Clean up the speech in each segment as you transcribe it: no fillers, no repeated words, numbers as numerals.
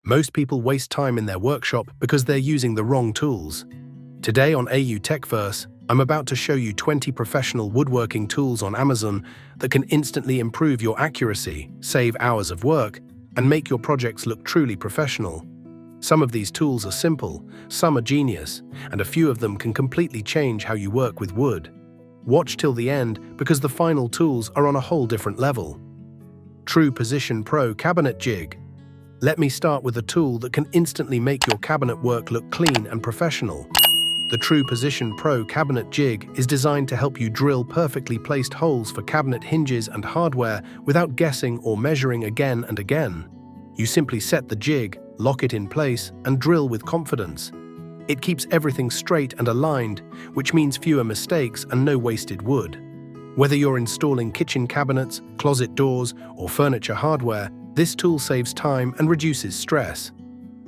Most people waste time in their workshop because they're using the wrong tools. Today on TechVerse, I'm about to show you 20 professional woodworking tools on Amazon that can instantly improve your accuracy, save hours of work, and make your projects look truly professional. Some of these tools are simple, some are genius, and a few of them can completely change how you work with wood. Watch till the end because the final tools are on a whole different level. True Position Pro Cabinet Jig. Let me start with a tool that can instantly make your cabinet work look clean and professional. The True Position Pro Cabinet Jig is designed to help you drill perfectly placed holes for cabinet hinges and hardware without guessing or measuring again and again. You simply set the jig, lock it in place, and drill with confidence. It keeps everything straight and aligned, which means fewer mistakes and no wasted wood. Whether you're installing kitchen cabinets, closet doors, or furniture hardware, this tool saves time and reduces stress.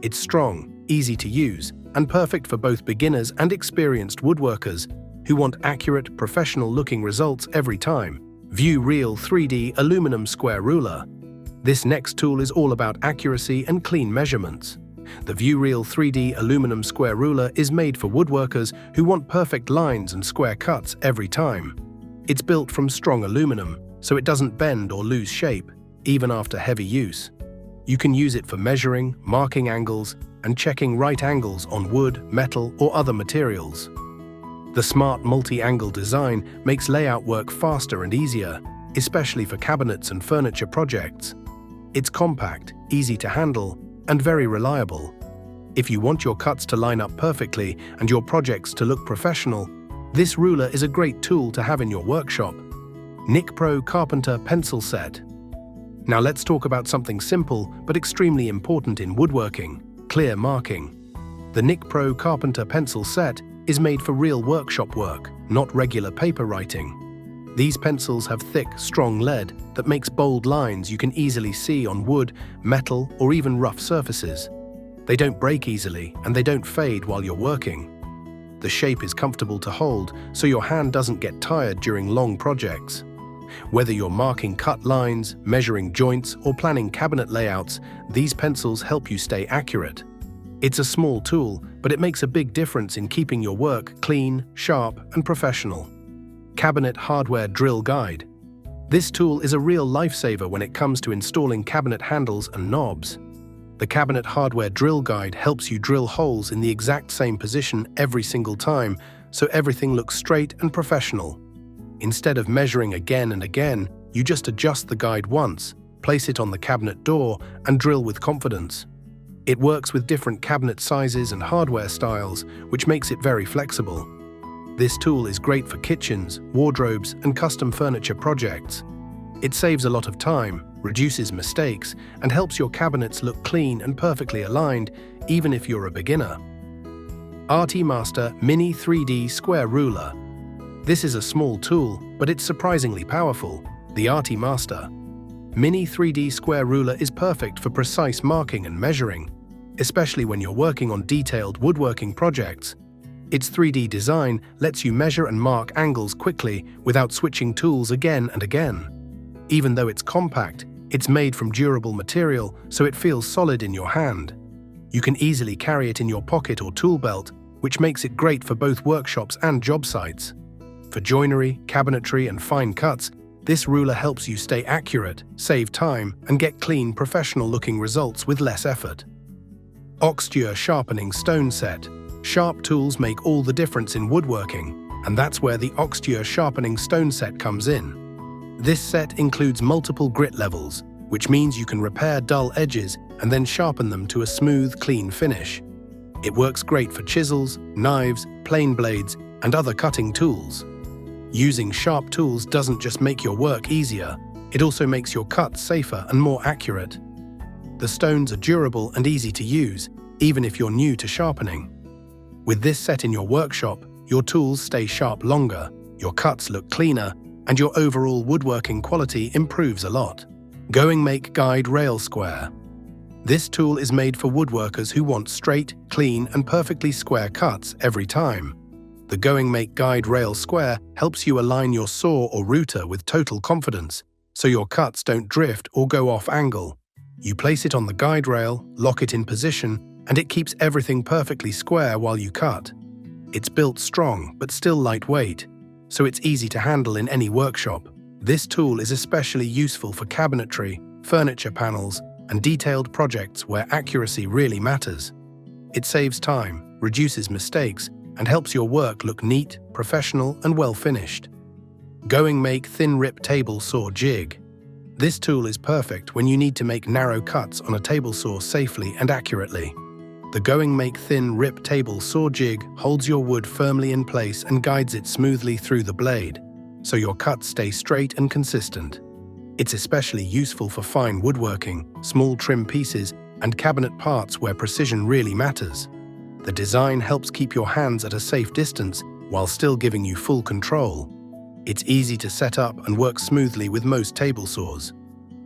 It's strong, easy to use, and perfect for both beginners and experienced woodworkers who want accurate, professional-looking results every time. ViewReal 3D Aluminum Square Ruler. This next tool is all about accuracy and clean measurements. The ViewReal 3D Aluminum Square Ruler is made for woodworkers who want perfect lines and square cuts every time. It's built from strong aluminum, so it doesn't bend or lose shape, even after heavy use. You can use it for measuring, marking angles, and checking right angles on wood, metal, or other materials. The smart multi-angle design makes layout work faster and easier, especially for cabinets and furniture projects. It's compact, easy to handle, and very reliable. If you want your cuts to line up perfectly and your projects to look professional, this ruler is a great tool to have in your workshop. Nicpro Carpenter Pencil Set. Now let's talk about something simple but extremely important in woodworking: clear marking. The Nicpro Carpenter Pencil Set is made for real workshop work, not regular paper writing. These pencils have thick, strong lead that makes bold lines you can easily see on wood, metal, or even rough surfaces. They don't break easily and they don't fade while you're working. The shape is comfortable to hold, so your hand doesn't get tired during long projects. Whether you're marking cut lines, measuring joints, or planning cabinet layouts, these pencils help you stay accurate. It's a small tool, but it makes a big difference in keeping your work clean, sharp, and professional. Cabinet Hardware Drill Guide. This tool is a real lifesaver when it comes to installing cabinet handles and knobs. The Cabinet Hardware Drill Guide helps you drill holes in the exact same position every single time, so everything looks straight and professional. Instead of measuring again and again, you just adjust the guide once, place it on the cabinet door, and drill with confidence. It works with different cabinet sizes and hardware styles, which makes it very flexible. This tool is great for kitchens, wardrobes, and custom furniture projects. It saves a lot of time, reduces mistakes, and helps your cabinets look clean and perfectly aligned, even if you're a beginner. ARTYMASTER Mini 3D Square Ruler. This is a small tool, but it's surprisingly powerful. The ARTYMASTER Mini 3D Square Ruler is perfect for precise marking and measuring, especially when you're working on detailed woodworking projects. Its 3D design lets you measure and mark angles quickly without switching tools again and again. Even though it's compact, it's made from durable material, so it feels solid in your hand. You can easily carry it in your pocket or tool belt, which makes it great for both workshops and job sites. For joinery, cabinetry, and fine cuts, this ruler helps you stay accurate, save time, and get clean, professional-looking results with less effort. AUXTUR Sharpening Stone Set. Sharp tools make all the difference in woodworking, and that's where the AUXTUR Sharpening Stone Set comes in. This set includes multiple grit levels, which means you can repair dull edges and then sharpen them to a smooth, clean finish. It works great for chisels, knives, plane blades, and other cutting tools. Using sharp tools doesn't just make your work easier, it also makes your cuts safer and more accurate. The stones are durable and easy to use, even if you're new to sharpening. With this set in your workshop, your tools stay sharp longer, your cuts look cleaner, and your overall woodworking quality improves a lot. Goingmake Guide Rail Square. This tool is made for woodworkers who want straight, clean, and perfectly square cuts every time. The Goingmake Guide Rail Square helps you align your saw or router with total confidence, so your cuts don't drift or go off angle. You place it on the guide rail, lock it in position, and it keeps everything perfectly square while you cut. It's built strong but still lightweight, so it's easy to handle in any workshop. This tool is especially useful for cabinetry, furniture panels, and detailed projects where accuracy really matters. It saves time, reduces mistakes, and helps your work look neat, professional, and well finished. Goingmake Thin Rip Table Saw Jig. This tool is perfect when you need to make narrow cuts on a table saw safely and accurately. The Goingmake Thin Rip Table Saw Jig holds your wood firmly in place and guides it smoothly through the blade, so your cuts stay straight and consistent. It's especially useful for fine woodworking, small trim pieces, and cabinet parts where precision really matters. The design helps keep your hands at a safe distance while still giving you full control. It's easy to set up and work smoothly with most table saws.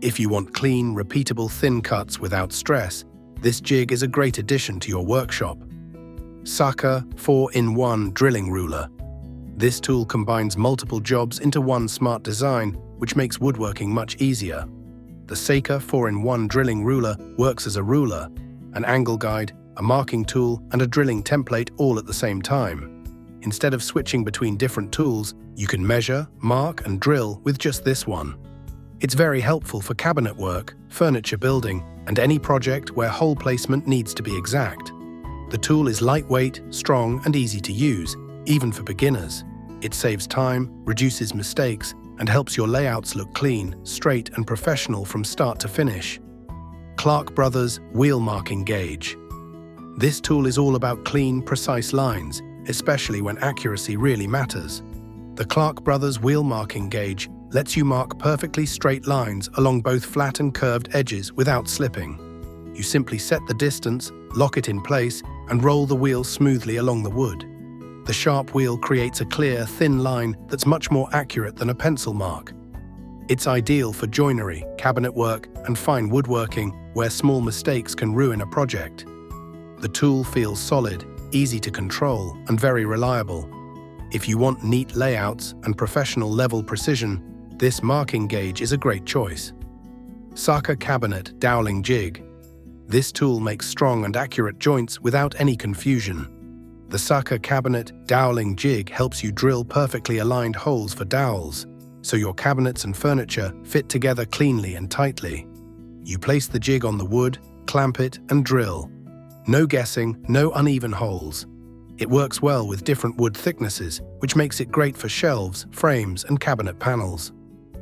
If you want clean, repeatable thin cuts without stress, this jig is a great addition to your workshop. EZARC 4-in-1 Drilling Ruler. This tool combines multiple jobs into one smart design, which makes woodworking much easier. The EZARC 4-in-1 Drilling Ruler works as a ruler, an angle guide, a marking tool, and a drilling template all at the same time. Instead of switching between different tools, you can measure, mark, and drill with just this one. It's very helpful for cabinet work, furniture building, and any project where hole placement needs to be exact. The tool is lightweight, strong, and easy to use, even for beginners. It saves time, reduces mistakes, and helps your layouts look clean, straight, and professional from start to finish. Clarke Brothers Wheel Marking Gauge. This tool is all about clean, precise lines, especially when accuracy really matters. The Clarke Brothers Wheel Marking Gauge lets you mark perfectly straight lines along both flat and curved edges without slipping. You simply set the distance, lock it in place, and roll the wheel smoothly along the wood. The sharp wheel creates a clear, thin line that's much more accurate than a pencil mark. It's ideal for joinery, cabinet work, and fine woodworking where small mistakes can ruin a project. The tool feels solid, easy to control, and very reliable. If you want neat layouts and professional level precision, this marking gauge is a great choice. EZARC Cabinet Doweling Jig. This tool makes strong and accurate joints without any confusion. The EZARC Cabinet Doweling Jig helps you drill perfectly aligned holes for dowels, so your cabinets and furniture fit together cleanly and tightly. You place the jig on the wood, clamp it, and drill. No guessing, no uneven holes. It works well with different wood thicknesses, which makes it great for shelves, frames, and cabinet panels.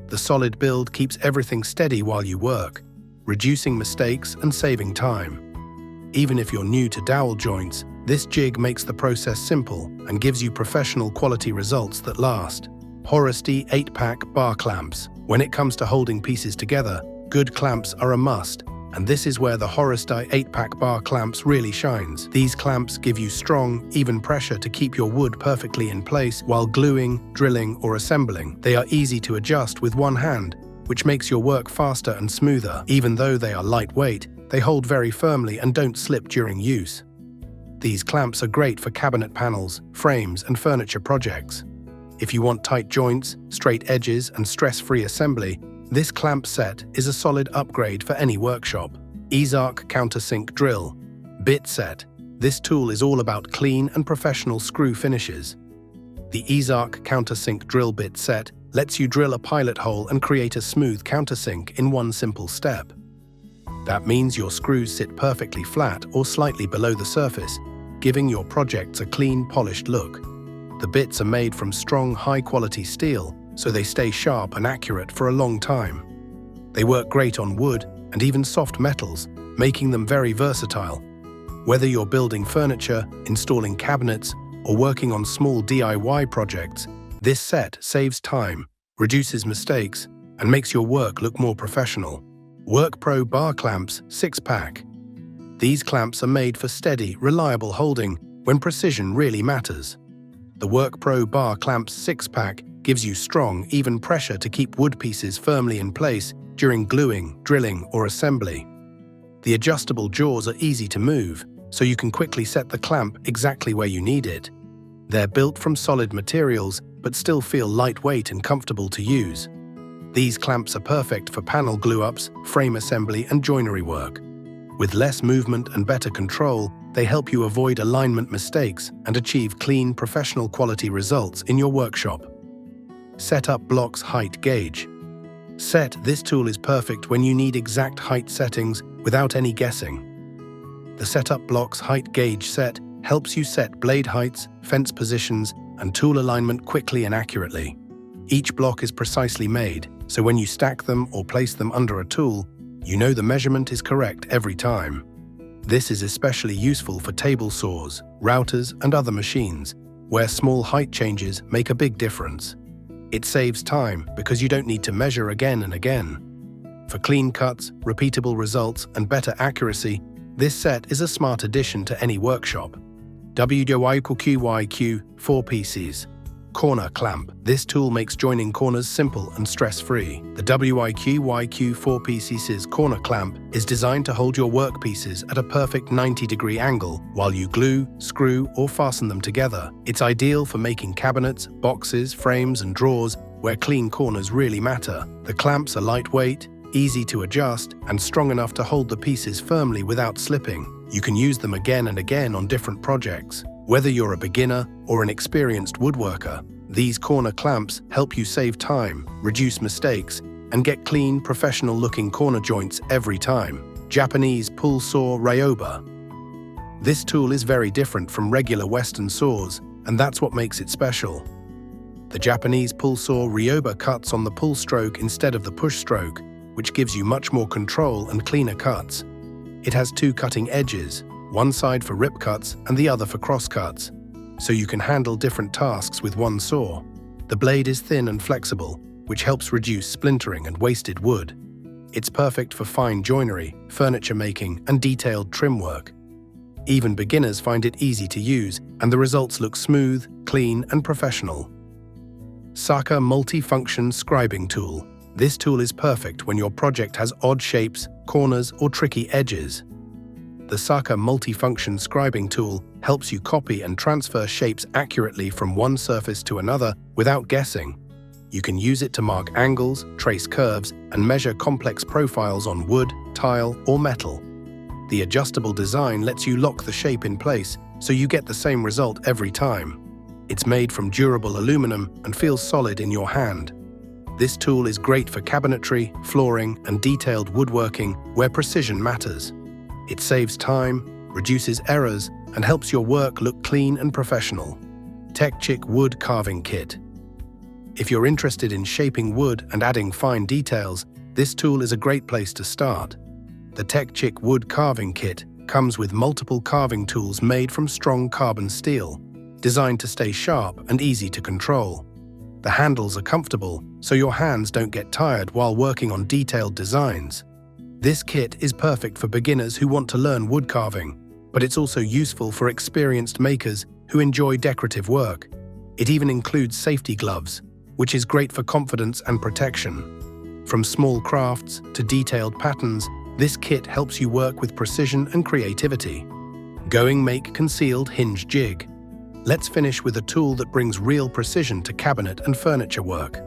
The solid build keeps everything steady while you work, reducing mistakes and saving time. Even if you're new to dowel joints, this jig makes the process simple and gives you professional quality results that last. HORUSDY 8-pack bar clamps. When it comes to holding pieces together, good clamps are a must. And this is where the HORUSDY 8-pack bar clamps really shines. These clamps give you strong, even pressure to keep your wood perfectly in place while gluing, drilling, or assembling. They are easy to adjust with one hand, which makes your work faster and smoother. Even though they are lightweight, they hold very firmly and don't slip during use. These clamps are great for cabinet panels, frames, and furniture projects. If you want tight joints, straight edges, and stress-free assembly, this clamp set is a solid upgrade for any workshop. EZARC Countersink Drill Bit Set. This tool is all about clean and professional screw finishes. The EZARC Countersink Drill Bit Set lets you drill a pilot hole and create a smooth countersink in one simple step. That means your screws sit perfectly flat or slightly below the surface, giving your projects a clean, polished look. The bits are made from strong, high-quality steel, so they stay sharp and accurate for a long time. They work great on wood and even soft metals, making them very versatile. Whether you're building furniture, installing cabinets, or working on small DIY projects, this set saves time, reduces mistakes, and makes your work look more professional. WORKPRO Bar Clamps 6-pack. These clamps are made for steady, reliable holding when precision really matters. The WORKPRO Bar Clamps 6-pack gives you strong, even pressure to keep wood pieces firmly in place during gluing, drilling, or assembly. The adjustable jaws are easy to move, so you can quickly set the clamp exactly where you need it. They're built from solid materials, but still feel lightweight and comfortable to use. These clamps are perfect for panel glue-ups, frame assembly, and joinery work. With less movement and better control, they help you avoid alignment mistakes and achieve clean, professional quality results in your workshop. Set up blocks height gauge. This tool is perfect when you need exact height settings without any guessing. The Setup Blocks Height Gauge set helps you set blade heights, fence positions, and tool alignment quickly and accurately. Each block is precisely made, so when you stack them or place them under a tool, you know the measurement is correct every time. This is especially useful for table saws, routers, and other machines, where small height changes make a big difference. It saves time because you don't need to measure again and again. For clean cuts, repeatable results, and better accuracy, this set is a smart addition to any workshop. WYQYQ 4 pieces. Corner Clamp. This tool makes joining corners simple and stress-free. The WYQYQ 4 pieces corner clamp is designed to hold your workpieces at a perfect 90-degree angle while you glue, screw, or fasten them together. It's ideal for making cabinets, boxes, frames, and drawers where clean corners really matter. The clamps are lightweight, easy to adjust, and strong enough to hold the pieces firmly without slipping. You can use them again and again on different projects. Whether you're a beginner or an experienced woodworker, these corner clamps help you save time, reduce mistakes, and get clean, professional-looking corner joints every time. Japanese pull saw Ryoba. This tool is very different from regular Western saws, and that's what makes it special. The Japanese pull saw Ryoba cuts on the pull stroke instead of the push stroke, which gives you much more control and cleaner cuts. It has two cutting edges, one side for rip cuts and the other for cross cuts, so you can handle different tasks with one saw. The blade is thin and flexible, which helps reduce splintering and wasted wood. It's perfect for fine joinery, furniture making, and detailed trim work. Even beginners find it easy to use, and the results look smooth, clean, and professional. Saka Multi-Function Scribing Tool. This tool is perfect when your project has odd shapes, corners, or tricky edges. The Saka Multi-Function Scribing Tool helps you copy and transfer shapes accurately from one surface to another without guessing. You can use it to mark angles, trace curves, and measure complex profiles on wood, tile, or metal. The adjustable design lets you lock the shape in place, so you get the same result every time. It's made from durable aluminum and feels solid in your hand. This tool is great for cabinetry, flooring, and detailed woodworking where precision matters. It saves time, reduces errors, and helps your work look clean and professional. Tekchic Wood Carving Kit. If you're interested in shaping wood and adding fine details, this tool is a great place to start. The Tekchic Wood Carving Kit comes with multiple carving tools made from strong carbon steel, designed to stay sharp and easy to control. The handles are comfortable, so your hands don't get tired while working on detailed designs. This kit is perfect for beginners who want to learn wood carving, but it's also useful for experienced makers who enjoy decorative work. It even includes safety gloves, which is great for confidence and protection. From small crafts to detailed patterns, this kit helps you work with precision and creativity. Goingmake Concealed Hinge Jig. Let's finish with a tool that brings real precision to cabinet and furniture work.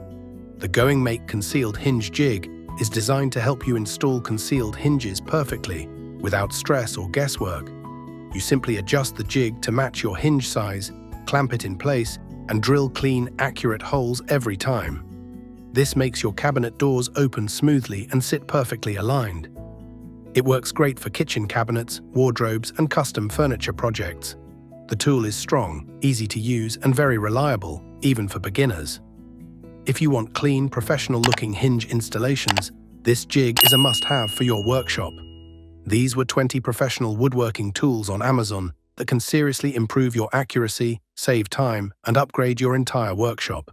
The Goingmake Concealed Hinge Jig is designed to help you install concealed hinges perfectly, without stress or guesswork. You simply adjust the jig to match your hinge size, clamp it in place, and drill clean, accurate holes every time. This makes your cabinet doors open smoothly and sit perfectly aligned. It works great for kitchen cabinets, wardrobes, and custom furniture projects. The tool is strong, easy to use, and very reliable, even for beginners. If you want clean, professional-looking hinge installations, this jig is a must-have for your workshop. These were 20 professional woodworking tools on Amazon that can seriously improve your accuracy, save time, and upgrade your entire workshop.